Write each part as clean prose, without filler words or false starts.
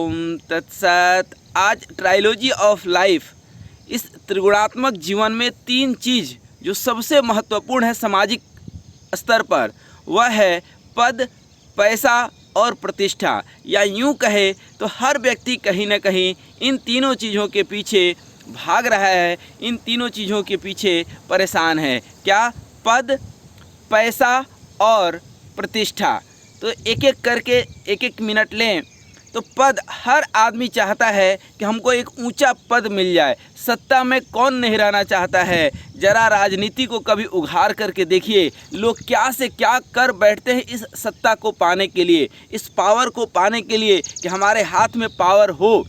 ओम तत्सत। आज trilogy of life, इस त्रिगुणात्मक जीवन में तीन चीज़ जो सबसे महत्वपूर्ण है सामाजिक स्तर पर, वह है पद, पैसा और प्रतिष्ठा। या यूँ कहे तो हर व्यक्ति कहीं न कहीं इन तीनों चीज़ों के पीछे भाग रहा है, इन तीनों चीज़ों के पीछे परेशान है। क्या? पद, पैसा और प्रतिष्ठा। तो एक एक करके एक एक मिनट लें तो पद, हर आदमी चाहता है कि हमको एक ऊंचा पद मिल जाए। सत्ता में कौन नहीं रहना चाहता है? जरा राजनीति को कभी उघाड़ करके देखिए, लोग क्या से क्या कर बैठते हैं इस सत्ता को पाने के लिए, इस पावर को पाने के लिए कि हमारे हाथ में पावर हो।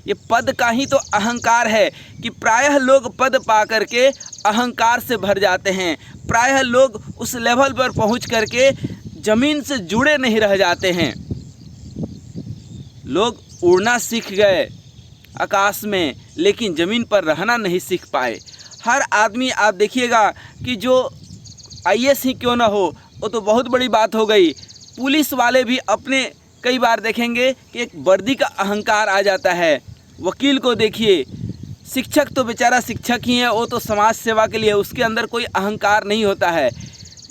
ये पद का ही तो अहंकार है कि प्रायः लोग पद पा करके अहंकार से भर जाते हैं। प्रायः लोग उस लेवल पर पहुंच करके ज़मीन से जुड़े नहीं रह जाते हैं। लोग उड़ना सीख गए आकाश में, लेकिन ज़मीन पर रहना नहीं सीख पाए। हर आदमी, आप देखिएगा कि जो आईएएस ही क्यों ना हो, वो तो बहुत बड़ी बात हो गई। पुलिस वाले भी अपने, कई बार देखेंगे कि एक वर्दी का अहंकार आ जाता है। वकील को देखिए, शिक्षक तो बेचारा शिक्षक ही है, वो तो समाज सेवा के लिए, उसके अंदर कोई अहंकार नहीं होता है।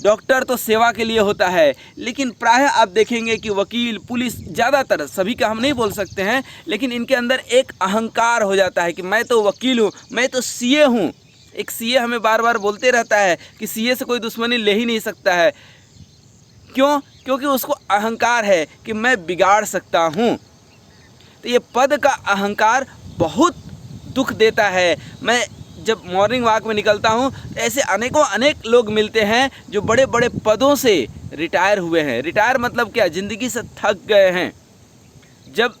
डॉक्टर तो सेवा के लिए होता है। लेकिन प्रायः आप देखेंगे कि वकील, पुलिस, ज़्यादातर, सभी का हम नहीं बोल सकते हैं, लेकिन इनके अंदर एक अहंकार हो जाता है कि मैं तो वकील हूँ, मैं तो सीए हूँ। एक सीए हमें बार बार बोलते रहता है कि सीए से कोई दुश्मनी ले ही नहीं सकता है। क्यों? क्योंकि उसको अहंकार है कि मैं बिगाड़ सकता हूँ। तो ये पद का अहंकार बहुत दुख देता है। मैं जब मॉर्निंग वॉक में निकलता हूँ तो ऐसे अनेक लोग मिलते हैं जो बड़े बड़े पदों से रिटायर हुए हैं। रिटायर मतलब क्या? ज़िंदगी से थक गए हैं। जब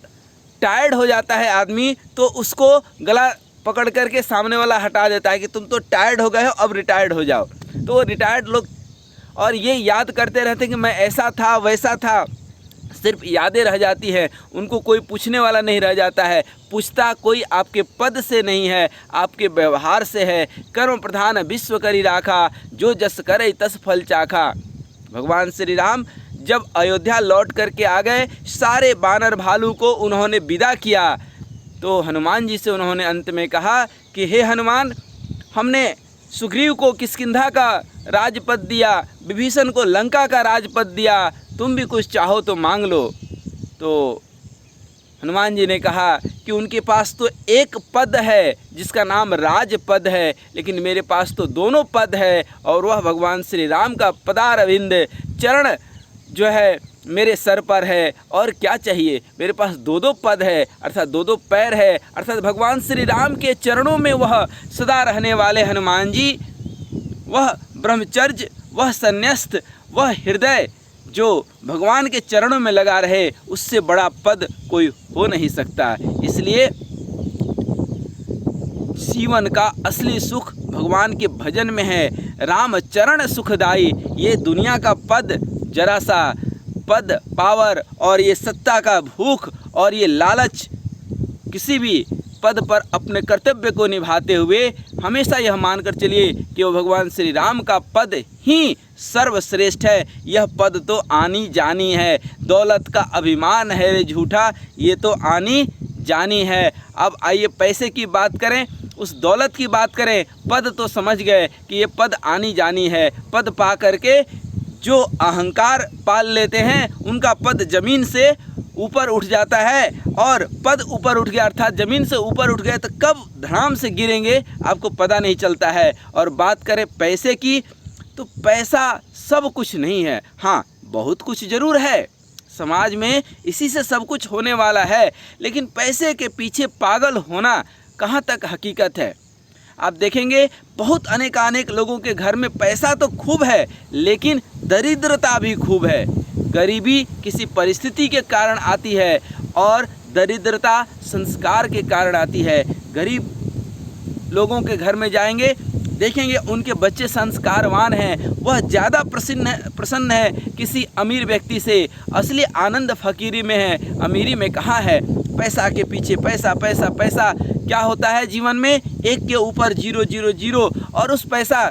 टायर्ड हो जाता है आदमी तो उसको गला पकड़ करके सामने वाला हटा देता है कि तुम तो टायर्ड हो गए हो, अब रिटायर्ड हो जाओ। तो वो रिटायर्ड लोग और ये याद करते रहते हैं कि मैं ऐसा था, वैसा था। सिर्फ यादें रह जाती हैं, उनको कोई पूछने वाला नहीं रह जाता है। पूछता कोई आपके पद से नहीं है, आपके व्यवहार से है। कर्म प्रधान विश्व करी राखा, जो जस करे तस फल चाखा। भगवान श्री राम जब अयोध्या लौट करके आ गए, सारे बानर भालू को उन्होंने विदा किया, तो हनुमान जी से उन्होंने अंत में कहा कि हे हनुमान, हमने सुग्रीव को किष्किंधा का राजपद दिया, विभीषण को लंका का राजपद दिया, तुम भी कुछ चाहो तो मांग लो। तो हनुमान जी ने कहा कि उनके पास तो एक पद है जिसका नाम राजपद है, लेकिन मेरे पास तो दोनों पद है, और वह भगवान श्री राम का पदारविंद चरण जो है मेरे सर पर है। और क्या चाहिए? मेरे पास दो पद है, अर्थात दो पैर है, अर्थात भगवान श्री राम के चरणों में वह सदा रहने वाले हनुमान जी, वह ब्रह्मचर्य, वह संन्यास्त, वह हृदय जो भगवान के चरणों में लगा रहे, उससे बड़ा पद कोई हो नहीं सकता। इसलिए जीवन का असली सुख भगवान के भजन में है। राम चरण सुखदाई। ये दुनिया का पद, जरा सा पद, पावर और ये सत्ता का भूख और ये लालच, किसी भी पद पर अपने कर्तव्य को निभाते हुए हमेशा यह मानकर चलिए कि वो भगवान श्री राम का पद ही सर्वश्रेष्ठ है। यह पद तो आनी जानी है। दौलत का अभिमान है रे झूठा, ये तो आनी जानी है। अब आइए पैसे की बात करें, उस दौलत की बात करें। पद तो समझ गए कि ये पद आनी जानी है। पद पा करके जो अहंकार पाल लेते हैं, उनका पद ज़मीन से ऊपर उठ जाता है। और पद ऊपर उठ गया, अर्थात ज़मीन से ऊपर उठ गए, तो कब धड़ाम से गिरेंगे आपको पता नहीं चलता है। और बात करें पैसे की, तो पैसा सब कुछ नहीं है। हाँ, बहुत कुछ ज़रूर है समाज में, इसी से सब कुछ होने वाला है। लेकिन पैसे के पीछे पागल होना कहाँ तक हकीकत है? आप देखेंगे बहुत अनेक लोगों के घर में पैसा तो खूब है, लेकिन दरिद्रता भी खूब है। गरीबी किसी परिस्थिति के कारण आती है और दरिद्रता संस्कार के कारण आती है। गरीब लोगों के घर में जाएंगे, देखेंगे उनके बच्चे संस्कारवान हैं, वह ज़्यादा प्रसन्न है किसी अमीर व्यक्ति से। असली आनंद फकीरी में है, अमीरी में कहाँ है? पैसा के पीछे पैसा पैसा पैसा। क्या होता है जीवन में? एक के ऊपर जीरो जीरो जीरो। और उस पैसा,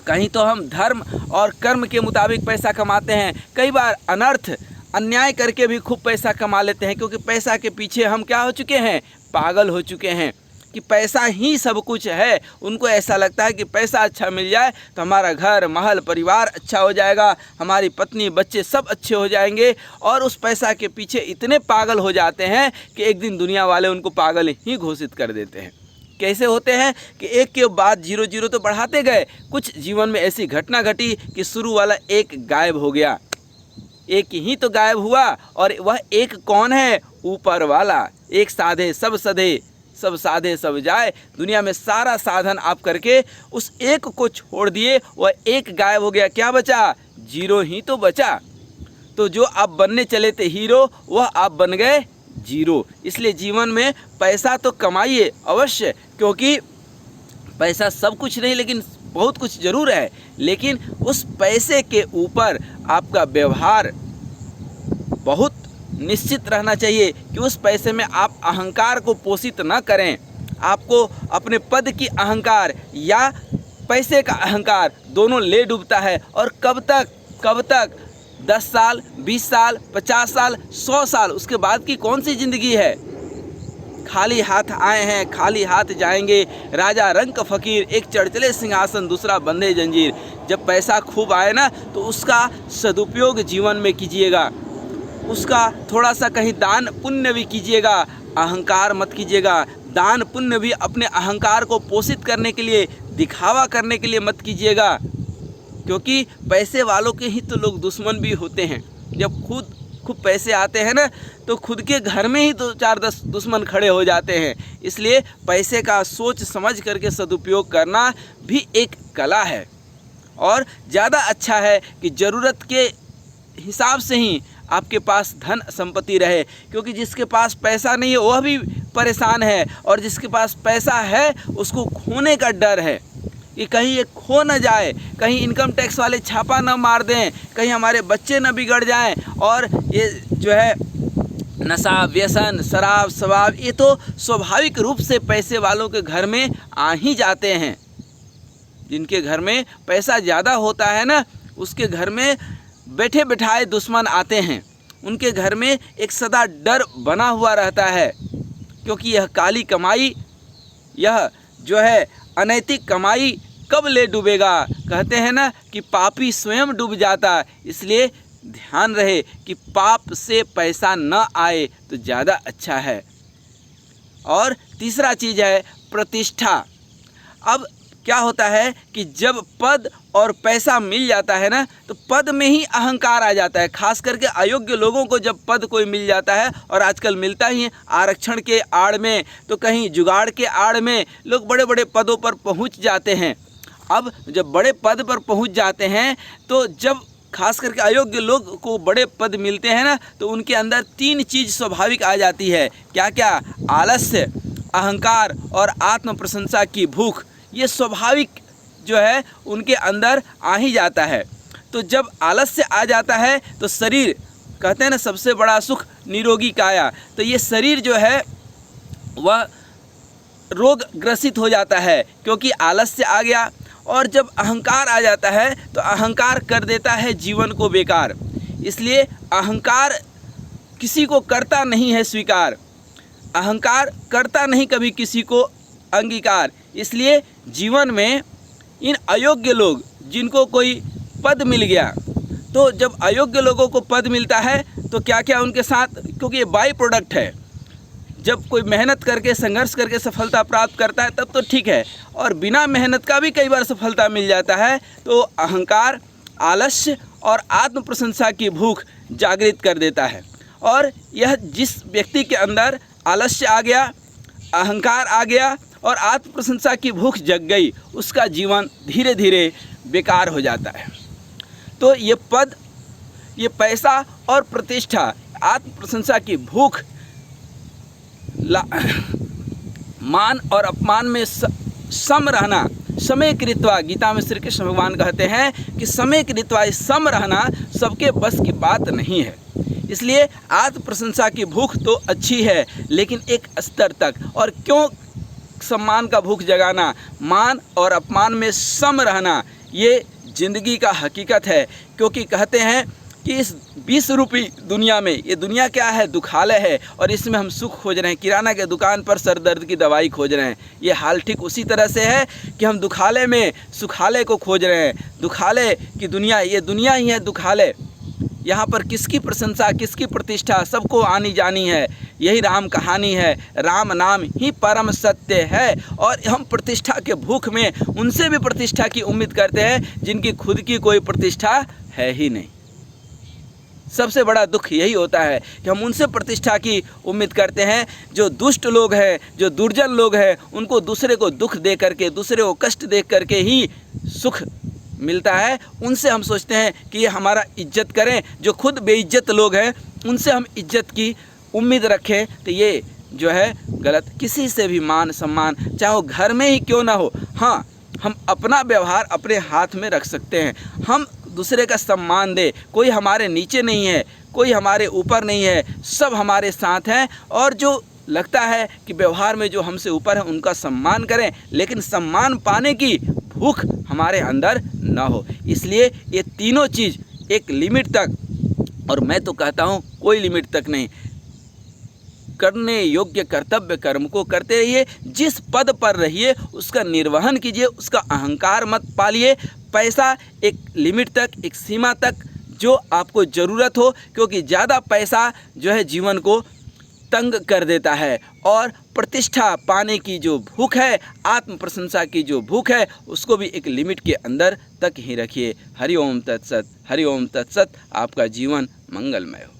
कहीं तो हम धर्म और कर्म के मुताबिक पैसा कमाते हैं, कई बार अनर्थ अन्याय करके भी खूब पैसा कमा लेते हैं, क्योंकि पैसा के पीछे हम क्या हो चुके हैं, पागल हो चुके हैं कि पैसा ही सब कुछ है। उनको ऐसा लगता है कि पैसा अच्छा मिल जाए तो हमारा घर महल परिवार अच्छा हो जाएगा, हमारी पत्नी बच्चे सब अच्छे हो जाएंगे, और उस पैसा के पीछे इतने पागल हो जाते हैं कि एक दिन दुनिया वाले उनको पागल ही घोषित कर देते हैं। कैसे होते हैं कि एक के बाद 0 तो बढ़ाते गए, कुछ जीवन में ऐसी घटना घटी कि शुरू वाला एक गायब हो गया, एक ही तो गायब हुआ, और वह एक कौन है, ऊपर वाला। एक साधे सब सधे, सब साधे सब जाए। दुनिया में सारा साधन आप करके उस एक को छोड़ दिए, वह एक गायब हो गया, क्या बचा, 0 ही तो बचा। तो जो आप बनने चले थे हीरो, वह आप बन गए 0। इसलिए जीवन में पैसा तो कमाइए अवश्य, क्योंकि पैसा सब कुछ नहीं लेकिन बहुत कुछ ज़रूर है, लेकिन उस पैसे के ऊपर आपका व्यवहार बहुत निश्चित रहना चाहिए कि उस पैसे में आप अहंकार को पोषित न करें। आपको अपने पद की अहंकार या पैसे का अहंकार दोनों ले डूबता है, और कब तक 10 साल 20 साल 50 साल 100 साल, उसके बाद की कौन सी ज़िंदगी है। खाली हाथ आए हैं खाली हाथ जाएंगे, राजा रंक फ़कीर, एक चढ़चले सिंहासन दूसरा बंधे जंजीर। जब पैसा खूब आए ना तो उसका सदुपयोग जीवन में कीजिएगा, उसका थोड़ा सा कहीं दान पुण्य भी कीजिएगा, अहंकार मत कीजिएगा। दान पुण्य भी अपने अहंकार को पोषित करने के लिए, दिखावा करने के लिए मत कीजिएगा, क्योंकि पैसे वालों के ही तो लोग दुश्मन भी होते हैं। जब खूब पैसे आते हैं ना तो खुद के घर में ही तो 4-10 दुश्मन खड़े हो जाते हैं। इसलिए पैसे का सोच समझ करके सदुपयोग करना भी एक कला है, और ज़्यादा अच्छा है कि ज़रूरत के हिसाब से ही आपके पास धन संपत्ति रहे, क्योंकि जिसके पास पैसा नहीं है वह भी परेशान है, और जिसके पास पैसा है उसको खोने का डर है कि कहीं ये खो न जाए, कहीं इनकम टैक्स वाले छापा न मार दें, कहीं हमारे बच्चे न बिगड़ जाएं, और ये जो है नशा व्यसन शराब शवाब, ये तो स्वाभाविक रूप से पैसे वालों के घर में आ ही जाते हैं। जिनके घर में पैसा ज़्यादा होता है ना, उसके घर में बैठे बिठाए दुश्मन आते हैं, उनके घर में एक सदा डर बना हुआ रहता है, क्योंकि यह काली कमाई, यह जो है अनैतिक कमाई कब ले डूबेगा। कहते हैं ना कि पापी स्वयं डूब जाता, इसलिए ध्यान रहे कि पाप से पैसा न आए तो ज़्यादा अच्छा है। और तीसरा चीज़ है प्रतिष्ठा। अब क्या होता है कि जब पद और पैसा मिल जाता है ना तो पद में ही अहंकार आ जाता है। खास करके अयोग्य लोगों को जब पद कोई मिल जाता है, और आजकल मिलता ही है, आरक्षण के आड़ में तो कहीं जुगाड़ के आड़ में लोग बड़े बड़े पदों पर पहुंच जाते हैं। अब जब बड़े पद पर पहुंच जाते हैं तो जब खास करके अयोग्य लोग को बड़े पद मिलते हैं ना तो उनके अंदर 3 चीज़ स्वाभाविक आ जाती है। क्या क्या? आलस्य, अहंकार और आत्म प्रशंसा की भूख। ये स्वाभाविक जो है उनके अंदर आ ही जाता है। तो जब आलस्य आ जाता है तो शरीर, कहते हैं ना सबसे बड़ा सुख निरोगी काया, तो ये शरीर जो है वह रोग ग्रसित हो जाता है, क्योंकि आलस्य आ गया। और जब अहंकार आ जाता है तो अहंकार कर देता है जीवन को बेकार। इसलिए अहंकार किसी को करता नहीं है स्वीकार, अहंकार करता नहीं कभी किसी को अंगीकार। इसलिए जीवन में इन अयोग्य लोग जिनको कोई पद मिल गया, तो जब अयोग्य लोगों को पद मिलता है तो क्या क्या उनके साथ, क्योंकि ये बाई प्रोडक्ट है, जब कोई मेहनत करके संघर्ष करके सफलता प्राप्त करता है तब तो ठीक है, और बिना मेहनत का भी कई बार सफलता मिल जाता है तो अहंकार, आलस्य और आत्म प्रशंसा की भूख जागृत कर देता है। और यह जिस व्यक्ति के अंदर आलस्य आ गया, अहंकार आ गया और आत्म प्रशंसा की भूख जग गई, उसका जीवन धीरे धीरे बेकार हो जाता है। तो ये पद, ये पैसा और प्रतिष्ठा, आत्म प्रशंसा की भूख, मान और अपमान में सम रहना, समय कृत्वा, गीता में श्री कृष्ण भगवान कहते हैं कि समय कृत्वा, सम रहना सबके बस की बात नहीं है। इसलिए आत्म प्रशंसा की भूख तो अच्छी है, लेकिन एक स्तर तक। और क्यों सम्मान का भूख जगाना, मान और अपमान में सम रहना, ये जिंदगी का हकीकत है। क्योंकि कहते हैं कि इस 20 रूपी दुनिया में, ये दुनिया क्या है, दुखालय है, और इसमें हम सुख खोज रहे हैं। किराना के दुकान पर सर दर्द की दवाई खोज रहे हैं। ये हाल ठीक उसी तरह से है कि हम दुखालय में सुखालय को खोज रहे हैं। दुखालय की दुनिया, ये दुनिया ही है दुखालय। यहाँ पर किसकी प्रशंसा, किसकी प्रतिष्ठा, सबको आनी जानी है। यही राम कहानी है। राम नाम ही परम सत्य है। और हम प्रतिष्ठा के भूख में उनसे भी प्रतिष्ठा की उम्मीद करते हैं जिनकी खुद की कोई प्रतिष्ठा है ही नहीं। सबसे बड़ा दुख यही होता है कि हम उनसे प्रतिष्ठा की उम्मीद करते हैं जो दुष्ट लोग हैं, जो दुर्जन लोग हैं। उनको दूसरे को दुख दे करके, दूसरे को कष्ट दे करके ही सुख मिलता है। उनसे हम सोचते हैं कि ये हमारा इज्जत करें। जो खुद बेइज्जत लोग हैं उनसे हम इज्जत की उम्मीद रखें, तो ये जो है गलत। किसी से भी मान सम्मान, चाहे वो घर में ही क्यों ना हो, हाँ, हम अपना व्यवहार अपने हाथ में रख सकते हैं। हम दूसरे का सम्मान दे। कोई हमारे नीचे नहीं है, कोई हमारे ऊपर नहीं है, सब हमारे साथ हैं। और जो लगता है कि व्यवहार में जो हमसे ऊपर है उनका सम्मान करें, लेकिन सम्मान पाने की भूख हमारे अंदर ना हो। इसलिए ये तीनों चीज़ एक लिमिट तक, और मैं तो कहता हूँ कोई लिमिट तक नहीं, करने योग्य कर्तव्य कर्म को करते रहिए। जिस पद पर रहिए उसका निर्वहन कीजिए, उसका अहंकार मत पालिए। पैसा एक लिमिट तक, एक सीमा तक जो आपको ज़रूरत हो, क्योंकि ज़्यादा पैसा जो है जीवन को तंग कर देता है। और प्रतिष्ठा पाने की जो भूख है, आत्म प्रशंसा की जो भूख है, उसको भी एक लिमिट के अंदर तक ही रखिए। हरि ओम तत्सत, हरि ओम तत्सत। आपका जीवन मंगलमय हो।